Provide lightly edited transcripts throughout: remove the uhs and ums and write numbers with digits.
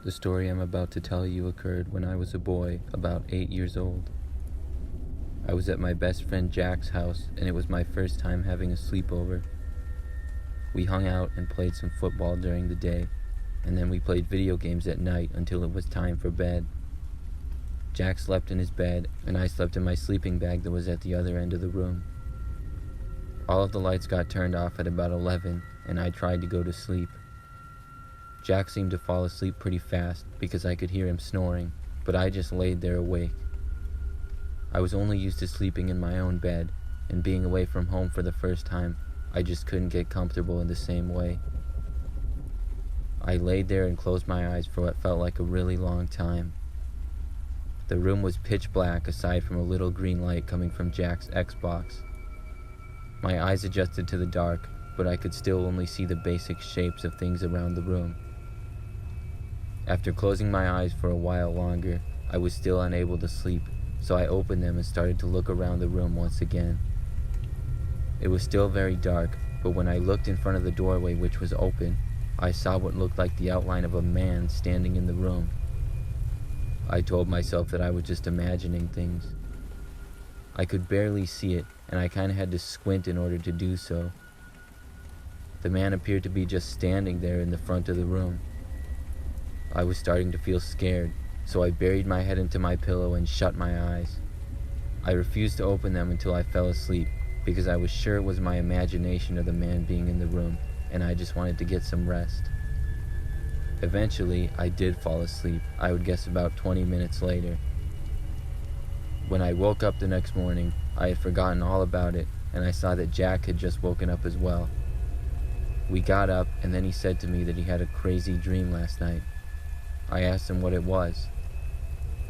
The story I'm about to tell you occurred when I was a boy, about 8 years old. I was at my best friend Jack's house, and it was my first time having a sleepover. We hung out and played some football during the day, and then we played video games at night until it was time for bed. Jack slept in his bed, and I slept in my sleeping bag that was at the other end of the room. All of the lights got turned off at about 11, and I tried to go to sleep. Jack seemed to fall asleep pretty fast because I could hear him snoring, but I just laid there awake. I was only used to sleeping in my own bed, and being away from home for the first time, I just couldn't get comfortable in the same way. I laid there and closed my eyes for what felt like a really long time. The room was pitch black aside from a little green light coming from Jack's Xbox. My eyes adjusted to the dark, but I could still only see the basic shapes of things around the room. After closing my eyes for a while longer, I was still unable to sleep, so I opened them and started to look around the room once again. It was still very dark, but when I looked in front of the doorway, which was open, I saw what looked like the outline of a man standing in the room. I told myself that I was just imagining things. I could barely see it, and I kind of had to squint in order to do so. The man appeared to be just standing there in the front of the room. I was starting to feel scared, so I buried my head into my pillow and shut my eyes. I refused to open them until I fell asleep, because I was sure it was my imagination of the man being in the room, and I just wanted to get some rest. Eventually, I did fall asleep, I would guess about 20 minutes later. When I woke up the next morning, I had forgotten all about it, and I saw that Jack had just woken up as well. We got up, and then he said to me that he had a crazy dream last night. I asked him what it was.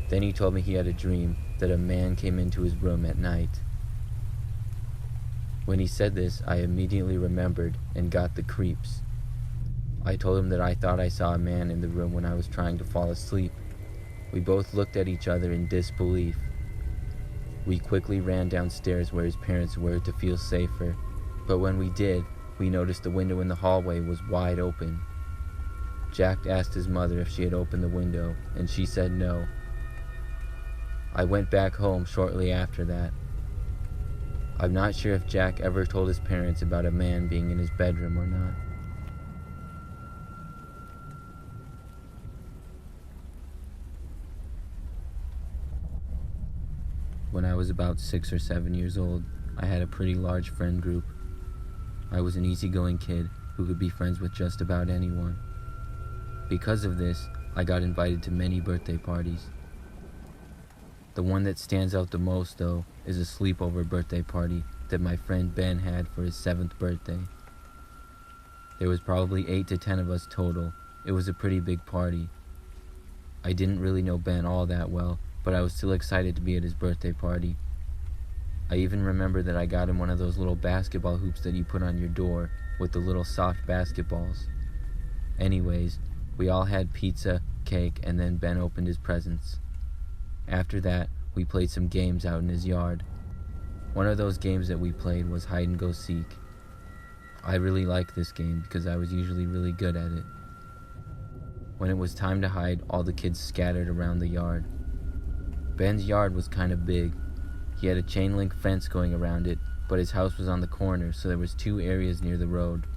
Then he told me he had a dream that a man came into his room at night. When he said this, I immediately remembered and got the creeps. I told him that I thought I saw a man in the room when I was trying to fall asleep. We both looked at each other in disbelief. We quickly ran downstairs where his parents were to feel safer, but when we did, we noticed the window in the hallway was wide open. Jack asked his mother if she had opened the window, and she said no. I went back home shortly after that. I'm not sure if Jack ever told his parents about a man being in his bedroom or not. When I was about 6 or 7 years old, I had a pretty large friend group. I was an easygoing kid who could be friends with just about anyone. Because of this, I got invited to many birthday parties. The one that stands out the most, though, is a sleepover birthday party that my friend Ben had for his 7th birthday. There was probably 8 to 10 of us total. It was a pretty big party. I didn't really know Ben all that well, but I was still excited to be at his birthday party. I even remember that I got him one of those little basketball hoops that you put on your door with the little soft basketballs. Anyways, we all had pizza, cake, and then Ben opened his presents. After that, we played some games out in his yard. One of those games that we played was hide and go seek. I really liked this game because I was usually really good at it. When it was time to hide, all the kids scattered around the yard. Ben's yard was kind of big. He had a chain link fence going around it, but his house was on the corner, so there was 2 areas near the road.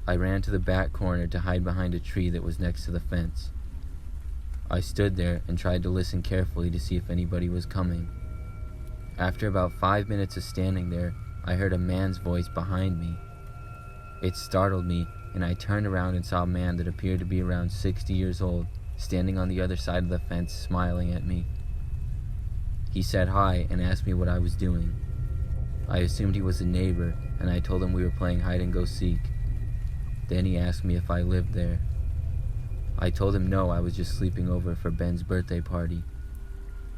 I ran to the back corner to hide behind a tree that was next to the fence. I stood there and tried to listen carefully to see if anybody was coming. After about 5 minutes of standing there, I heard a man's voice behind me. It startled me, and I turned around and saw a man that appeared to be around 60 years old, standing on the other side of the fence, smiling at me. He said hi and asked me what I was doing. I assumed he was a neighbor, and I told him we were playing hide and go seek. Then he asked me if I lived there. I told him no, I was just sleeping over for Ben's birthday party.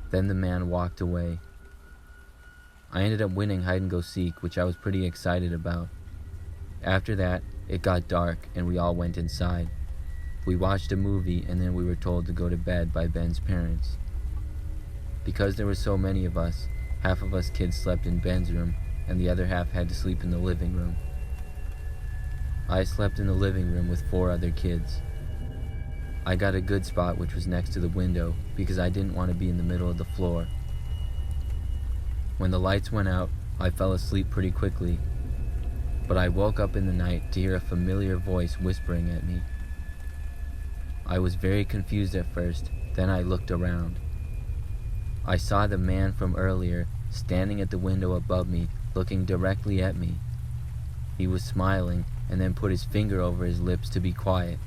Then the man walked away. I ended up winning hide and go seek, which I was pretty excited about. After that, it got dark and we all went inside. We watched a movie and then we were told to go to bed by Ben's parents. Because there were so many of us, half of us kids slept in Ben's room and the other half had to sleep in the living room. I slept in the living room with 4 other kids. I got a good spot, which was next to the window, because I didn't want to be in the middle of the floor. When the lights went out, I fell asleep pretty quickly, but I woke up in the night to hear a familiar voice whispering at me. I was very confused at first, then I looked around. I saw the man from earlier standing at the window above me, looking directly at me. He was smiling and then put his finger over his lips to be quiet.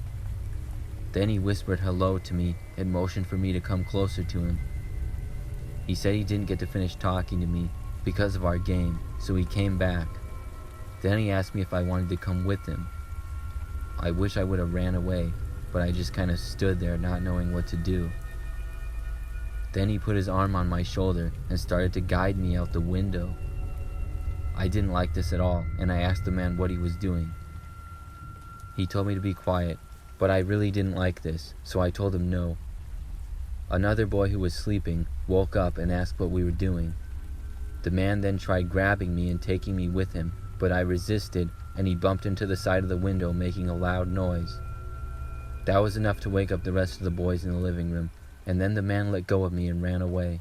Then he whispered hello to me and motioned for me to come closer to him. He said he didn't get to finish talking to me because of our game, so he came back. Then he asked me if I wanted to come with him. I wish I would have ran away, but I just kind of stood there not knowing what to do. Then he put his arm on my shoulder and started to guide me out the window. I didn't like this at all, and I asked the man what he was doing. He told me to be quiet, but I really didn't like this, so I told him no. Another boy who was sleeping woke up and asked what we were doing. The man then tried grabbing me and taking me with him, but I resisted, and he bumped into the side of the window, making a loud noise. That was enough to wake up the rest of the boys in the living room, and then the man let go of me and ran away.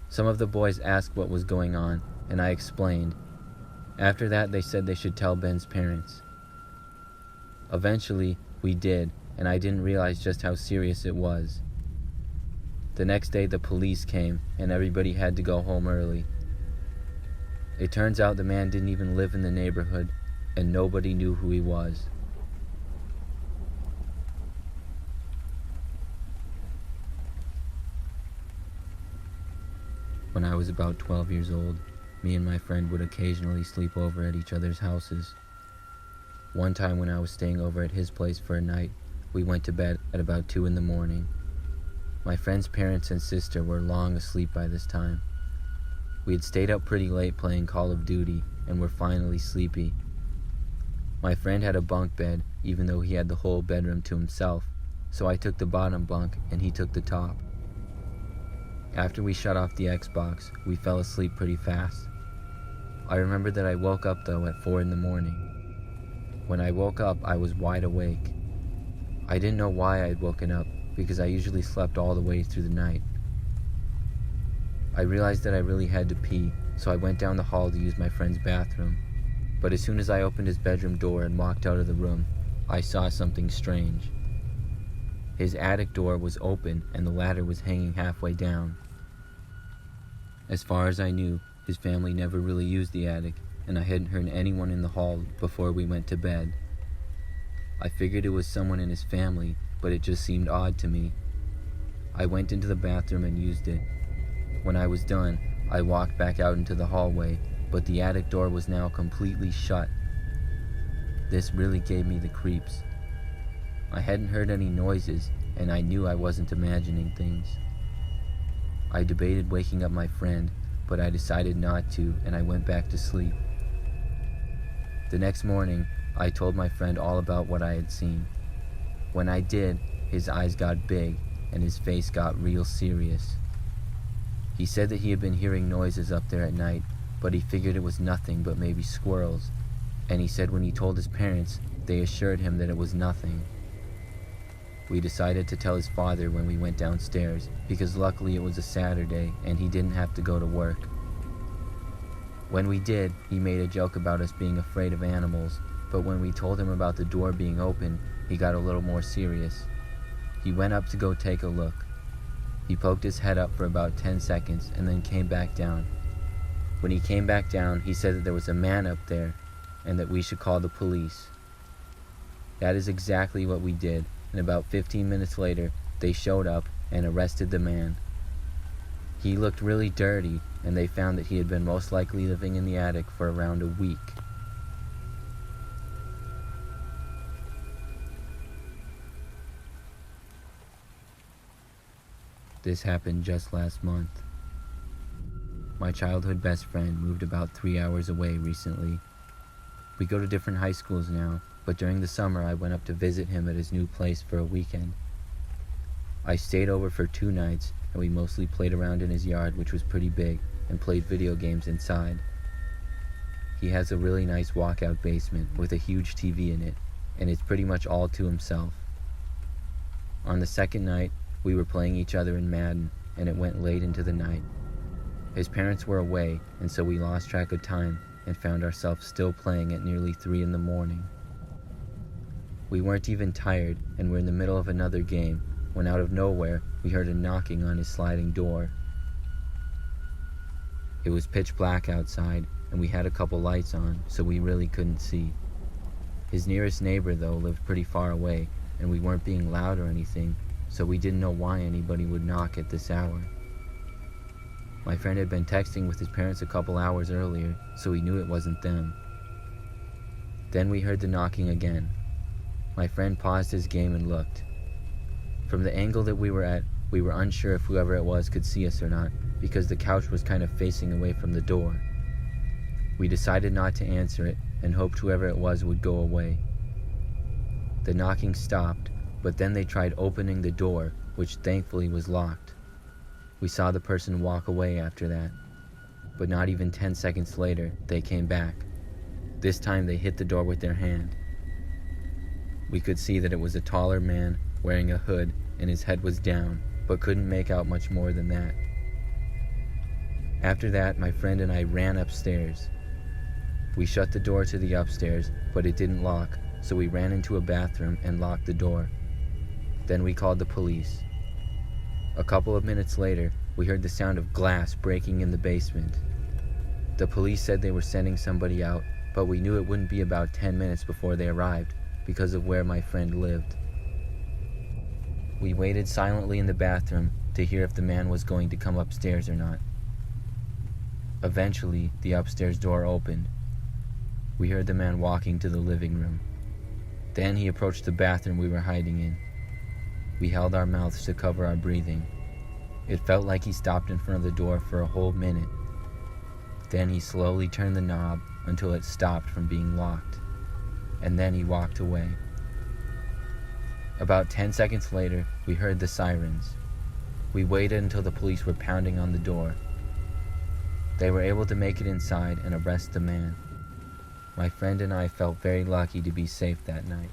Some of the boys asked what was going on, and I explained. After that, they said they should tell Ben's parents. Eventually, we did, and I didn't realize just how serious it was. The next day, the police came, and everybody had to go home early. It turns out the man didn't even live in the neighborhood, and nobody knew who he was. When I was about 12 years old, me and my friend would occasionally sleep over at each other's houses. One time when I was staying over at his place for a night, we went to bed at about 2 in the morning. My friend's parents and sister were long asleep by this time. We had stayed up pretty late playing Call of Duty and were finally sleepy. My friend had a bunk bed, even though he had the whole bedroom to himself, so I took the bottom bunk and he took the top. After we shut off the Xbox, we fell asleep pretty fast. I remember that I woke up though at 4 in the morning. When I woke up, I was wide awake. I didn't know why I had woken up, because I usually slept all the way through the night. I realized that I really had to pee, so I went down the hall to use my friend's bathroom. But as soon as I opened his bedroom door and walked out of the room, I saw something strange. His attic door was open and the ladder was hanging halfway down. As far as I knew, his family never really used the attic, and I hadn't heard anyone in the hall before we went to bed. I figured it was someone in his family, but it just seemed odd to me. I went into the bathroom and used it. When I was done, I walked back out into the hallway, but the attic door was now completely shut. This really gave me the creeps. I hadn't heard any noises, and I knew I wasn't imagining things. I debated waking up my friend, but I decided not to, and I went back to sleep. The next morning, I told my friend all about what I had seen. When I did, his eyes got big, and his face got real serious. He said that he had been hearing noises up there at night, but he figured it was nothing but maybe squirrels, and he said when he told his parents, they assured him that it was nothing. We decided to tell his father when we went downstairs, because luckily it was a Saturday and he didn't have to go to work. When we did, he made a joke about us being afraid of animals, but when we told him about the door being open, he got a little more serious. He went up to go take a look. He poked his head up for about 10 seconds and then came back down. When he came back down, he said that there was a man up there and that we should call the police. That is exactly what we did, and about 15 minutes later, they showed up and arrested the man. He looked really dirty, and they found that he had been most likely living in the attic for around a week. This happened just last month. My childhood best friend moved about 3 hours away recently. We go to different high schools now, but during the summer I went up to visit him at his new place for a weekend. I stayed over for 2 nights, and we mostly played around in his yard, which was pretty big, and played video games inside. He has a really nice walkout basement with a huge TV in it, and it's pretty much all to himself. On the second night, we were playing each other in Madden, and it went late into the night. His parents were away, and so we lost track of time and found ourselves still playing at nearly 3 in the morning. We weren't even tired and were in the middle of another game when out of nowhere we heard a knocking on his sliding door. It was pitch black outside and we had a couple lights on, so we really couldn't see. His nearest neighbor, though, lived pretty far away and we weren't being loud or anything, so we didn't know why anybody would knock at this hour. My friend had been texting with his parents a couple hours earlier, so we knew it wasn't them. Then we heard the knocking again. My friend paused his game and looked. From the angle that we were at, we were unsure if whoever it was could see us or not, because the couch was kind of facing away from the door. We decided not to answer it and hoped whoever it was would go away. The knocking stopped, but then they tried opening the door, which thankfully was locked. We saw the person walk away after that, but not even 10 seconds later, they came back. This time they hit the door with their hand. We could see that it was a taller man wearing a hood and his head was down, but couldn't make out much more than that. After that, my friend and I ran upstairs. We shut the door to the upstairs, but it didn't lock, so we ran into a bathroom and locked the door. Then we called the police. A couple of minutes later, we heard the sound of glass breaking in the basement. The police said they were sending somebody out, but we knew it wouldn't be about 10 minutes before they arrived because of where my friend lived. We waited silently in the bathroom to hear if the man was going to come upstairs or not. Eventually, the upstairs door opened. We heard the man walking to the living room. Then he approached the bathroom we were hiding in. We held our mouths to cover our breathing. It felt like he stopped in front of the door for a whole minute. Then he slowly turned the knob until it stopped from being locked. And then he walked away. About 10 seconds later, we heard the sirens. We waited until the police were pounding on the door. They were able to make it inside and arrest the man. My friend and I felt very lucky to be safe that night.